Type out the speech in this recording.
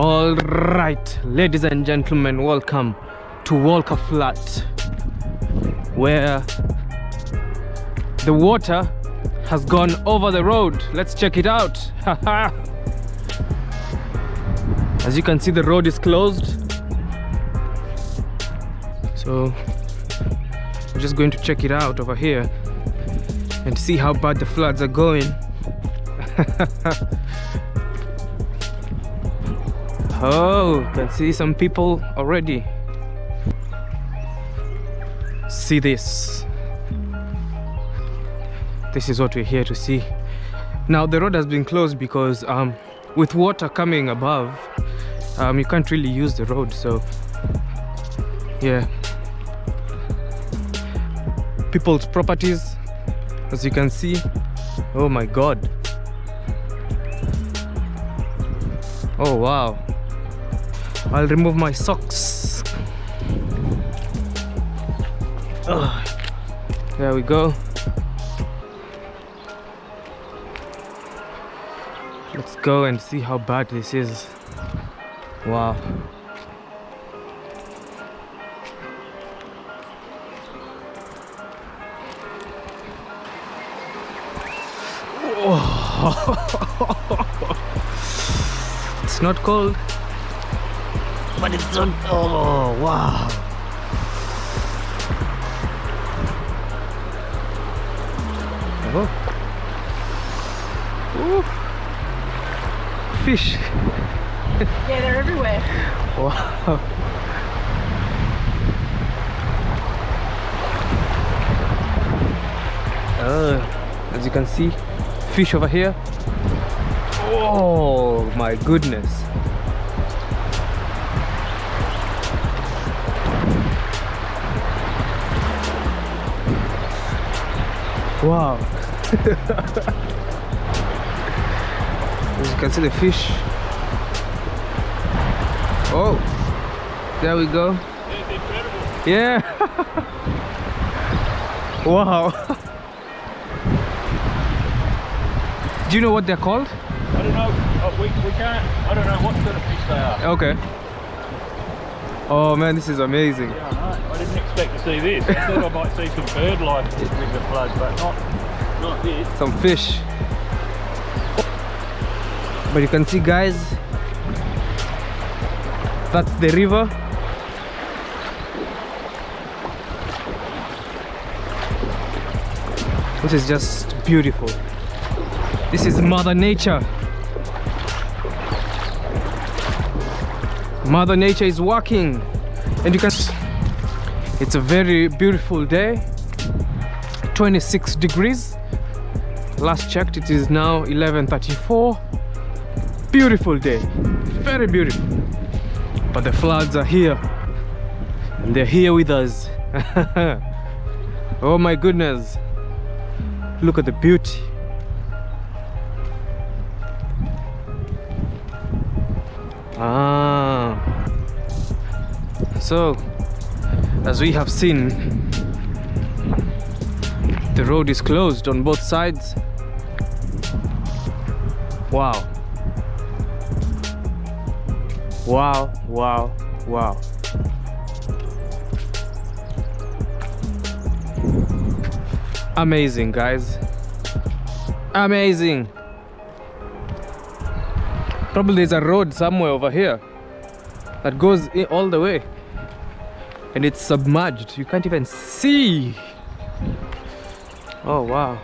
All right, ladies and gentlemen, welcome to Walker Flat, where the water has gone over the road. Let's check it out. As you can see, the road is closed, so I'm just going to check it out over here and see how bad the floods are going. Oh, can see some people already. See this. This is what we're here to see. Now the road has been closed because with water coming above, you can't really use the road. So yeah, people's properties, as you can see. Oh my god. Oh wow. I'll remove my socks. There we go. Let's go and see how bad this is. Wow. It's not cold, but it's not. Oh wow. Oh. Ooh. Fish. Yeah, they're everywhere. Wow. As you can see, fish over here. Oh my goodness. Wow. As you can see the fish. Oh, there we go. It's incredible. Yeah. Wow. Do you know what they're called? I don't know. We can't. I don't know what sort of fish they are. Okay. Oh man, this is amazing. Yeah, I know. I didn't expect to see this. I thought I might see some bird life with the flood, but not this. Some fish. But you can see, guys, that's the river. This is just beautiful. This is Mother Nature. Mother Nature is working, and you can. It's a very beautiful day. 26 degrees. Last checked, it is now 11:34. Beautiful day, very beautiful. But the floods are here, and they're here with us. Oh my goodness! Look at the beauty. So as we have seen, the road is closed on both sides. Wow. Wow, wow, wow. Amazing, guys. Amazing. Probably there's a road somewhere over here that goes all the way, and it's submerged. You can't even see. Oh wow.